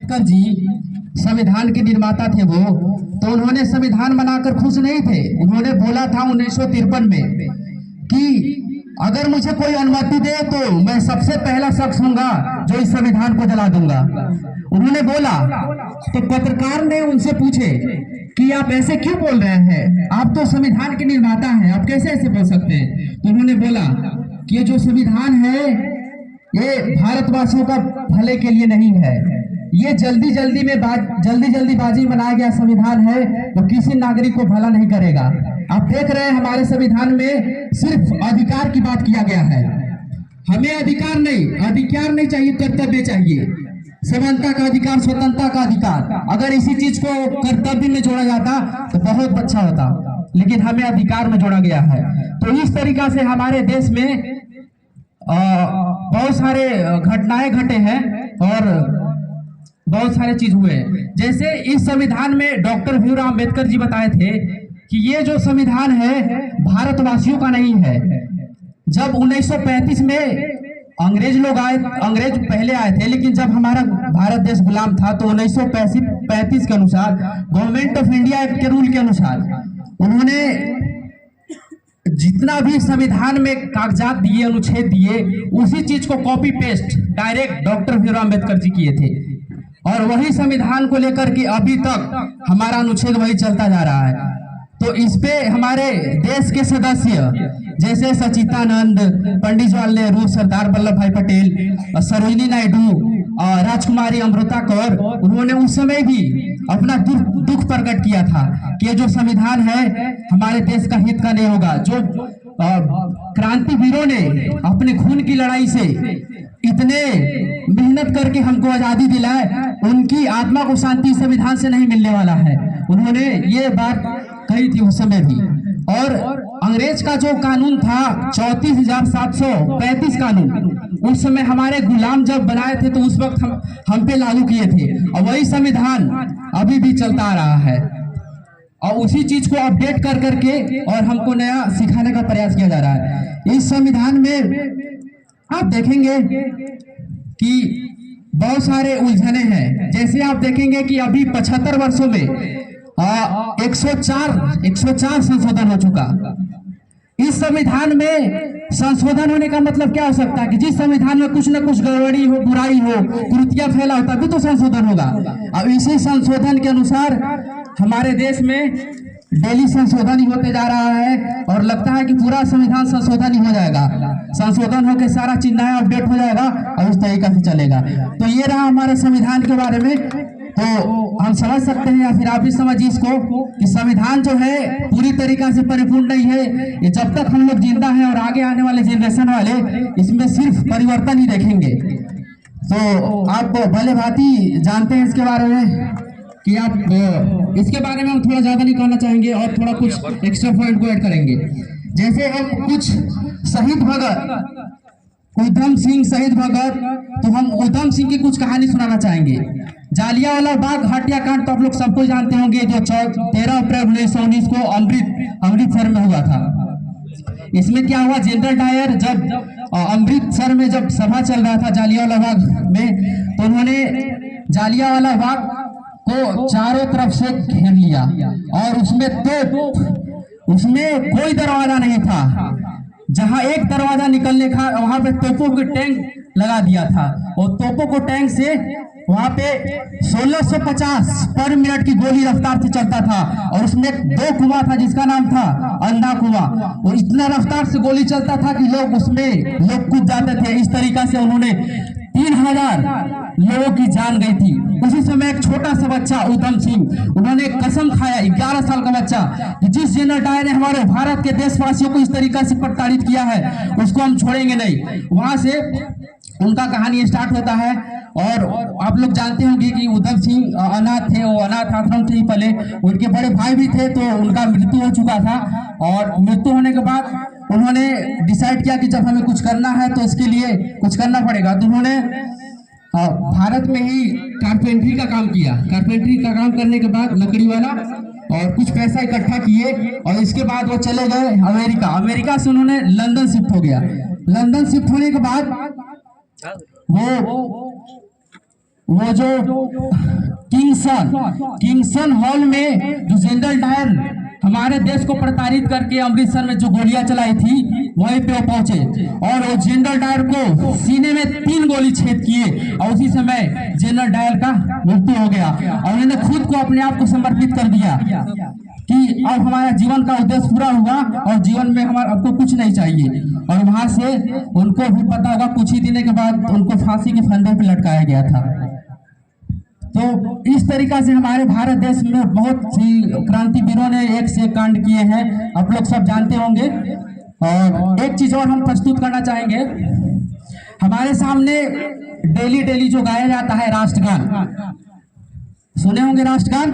अम्बेडकर जी संविधान के निर्माता थे वो, तो उन्होंने संविधान बनाकर खुश नहीं थे। उन्होंने बोला था 1953 में कि अगर मुझे कोई अनुमति दे तो मैं सबसे पहला शख्स हूंगा जो इस संविधान को जला दूंगा। उन्होंने बोला तो पत्रकार ने उनसे पूछे कि आप ऐसे क्यों बोल रहे हैं, आप तो संविधान के निर्माता हैं, आप कैसे ऐसे बोल सकते हैं। तो उन्होंने बोला कि ये जो संविधान है ये भारतवासियों का भले के लिए नहीं है, ये जल्दीबाजी बनाया गया संविधान है तो किसी नागरिक को भला नहीं करेगा। आप देख रहे हैं हमारे संविधान में सिर्फ अधिकार की बात किया गया है। हमें अधिकार नहीं चाहिए, कर्तव्य चाहिए। समानता का अधिकार, स्वतंत्रता का अधिकार, अगर इसी चीज को कर्तव्य में जोड़ा जाता तो बहुत अच्छा होता, लेकिन हमें अधिकार में जोड़ा गया है। तो इस तरीका से हमारे देश में बहुत सारे घटनाएं घटे हैं और बहुत सारे चीज हुए। जैसे इस संविधान में डॉक्टर भीमराव अंबेडकर जी बताए थे कि ये जो संविधान है भारतवासियों का नहीं है। जब 1935 में अंग्रेज पहले आए थे, लेकिन जब हमारा भारत देश गुलाम था तो 1935 के अनुसार गवर्नमेंट ऑफ इंडिया एक्ट के रूल के अनुसार उन्होंने जितना भी संविधान में कागजात दिए, अनुच्छेद दिए, उसी चीज को copy paste direct doctor Bhimrao Ambedkar ji किए थे। और वही संविधान को लेकर के अभी तक हमारा अनुच्छेद वही चलता जा रहा है। तो इस पे हमारे देश के सदस्य जैसे सचिदानंद, पंडित जवाहरलाल नेहरू, सरदार वल्लभ भाई पटेल, सरोजिनी नायडू, राजकुमारी अमृता कौर, उन्होंने उस समय भी अपना दुख प्रकट किया था कि ये जो संविधान है हमारे देश का हित का नहीं होगा। जो क्रांति वीरों ने अपने खून की लड़ाई से इतने मेहनत करके हमको आजादी दिलाए, उनकी आत्मा को शांति संविधान से नहीं मिलने वाला है। उन्होंने ये बात कही थी उस समय भी। और अंग्रेज का जो कानून था 34,735 कानून, उस समय हमारे गुलाम जब बनाए थे तो उस वक्त हम पे लागू किए थे, और वही संविधान अभी भी चलता आ रहा है। और उसी चीज को अपडेट कर करके और हमको नया सिखाने का प्रयास किया जा रहा है। इस संविधान में आप देखेंगे कि बहुत सारे उलझने हैं। जैसे आप देखेंगे कि अभी 75 वर्षों में 104 संशोधन हो चुका। इस संविधान में संशोधन होने का मतलब क्या हो सकता है कि जिस संविधान में कुछ न कुछ गड़बड़ी हो, बुराई हो, कुरीतियां फैला हो, तभी तो संशोधन होगा। अब इसी संशोधन के अनुसार हमारे देश में डेली संशोधन ही होते जा रहा है और लगता है कि पूरा संविधान संशोधन ही हो जाएगा। संशोधन होकर सारा चीज नया अपडेट हो जाएगा और इस तरीका से चलेगा। तो ये रहा हमारे संविधान के बारे में। तो हम समझ सकते हैं या फिर आप भी समझिए इसको कि संविधान जो है पूरी तरीका से परिपूर्ण नहीं है। ये जब तक हम लोग जिंदा हैं और आगे आने वाले जनरेशन वाले इसमें सिर्फ परिवर्तन ही देखेंगे। तो आप भले भांति जानते हैं इसके बारे में कि आप इसके बारे में हम थोड़ा ज्यादा नहीं कहना चाहेंगे और थोड़ा कुछ एक्स्ट्रा पॉइंट को ऐड करेंगे। जैसे हम कुछ शहीद भगत, उधम सिंह शहीद भगत, तो हम उधम सिंह की कुछ कहानी सुनाना चाहेंगे। जालियांवाला बाग हत्याकांड तो आप लोग सबको जानते होंगे, जो 13 अप्रैल 1919 को अमृतसर में हुआ था। इसमें क्या हुआ, जनरल डायर जब अमृतसर में जब सभा चल रहा था जालियांवाला बाग में, तो उन्होंने जालियांवाला बाग को चारों तरफ से घेर लिया और उसमें कोई दरवाजा नहीं था। जहां एक दरवाजा निकलने का वहां पे तोपों के टैंक लगा दिया था और तोपों को टैंक से वहां पे 1650 पर मिनट की गोली रफ्तार से चलता था और उसमें 2 कुआं था जिसका नाम था अंधा कुआं, और इतना रफ्तार से गोली चलता था कि लोग कूद जाते थे। इस तरीका से उन्होंने 3000 लोगों की जान गई थी। उसी समय एक छोटा सा बच्चा उधम सिंह, उन्होंने कसम खाया, 11 साल का बच्चा, कि जिस जनरल डायर ने हमारे भारत के देशवासियों को इस तरीका से प्रताड़ित किया है उसको हम छोड़ेंगे नहीं। वहां से उनका कहानी स्टार्ट होता है। और आप लोग जानते होंगे कि उधम सिंह अनाथ थे, वो अनाथ आश्रम से ही पले। उनके बड़े भाई भी थे तो उनका मृत्यु हो चुका था, और मृत्यु होने के बाद उन्होंने डिसाइड किया कि जब हमें कुछ करना है तो इसके लिए कुछ करना पड़ेगा। तो उन्होंने भारत में ही कारपेंट्री का काम किया। कारपेंट्री का काम करने के बाद लकड़ी वाला, और कुछ पैसा इकट्ठा किए और इसके बाद वो चले गए अमेरिका से उन्होंने लंदन शिफ्ट हो गया। लंदन शिफ्ट होने के बाद वो वो जो किंगसन हॉल में जो जनरल डायर हमारे देश को प्रताड़ित करके अमृतसर में जो गोलियां चलाई थी, वहीं पे वो पहुंचे और वो जनरल डायर को सीने में 3 गोली छेद किए और उसी समय जनरल डायर का मृत्यु हो गया और उन्होंने खुद को अपने आप को समर्पित कर दिया कि अब हमारा जीवन का उद्देश्य पूरा हुआ और जीवन में हमारा आपको कुछ नहीं चाहिए। और वहां से उनको भी पता होगा, कुछ ही दिनों के बाद उनको फांसी के फंदे पे लटकाया गया था। तो इस तरीका से हमारे भारत देश में बहुत सी क्रांतिवीरों ने एक से एक कांड किए हैं, आप लोग सब जानते होंगे। और एक चीज और हम प्रस्तुत करना चाहेंगे, हमारे सामने डेली जो गाया जाता है राष्ट्रगान, सुने होंगे राष्ट्रगान।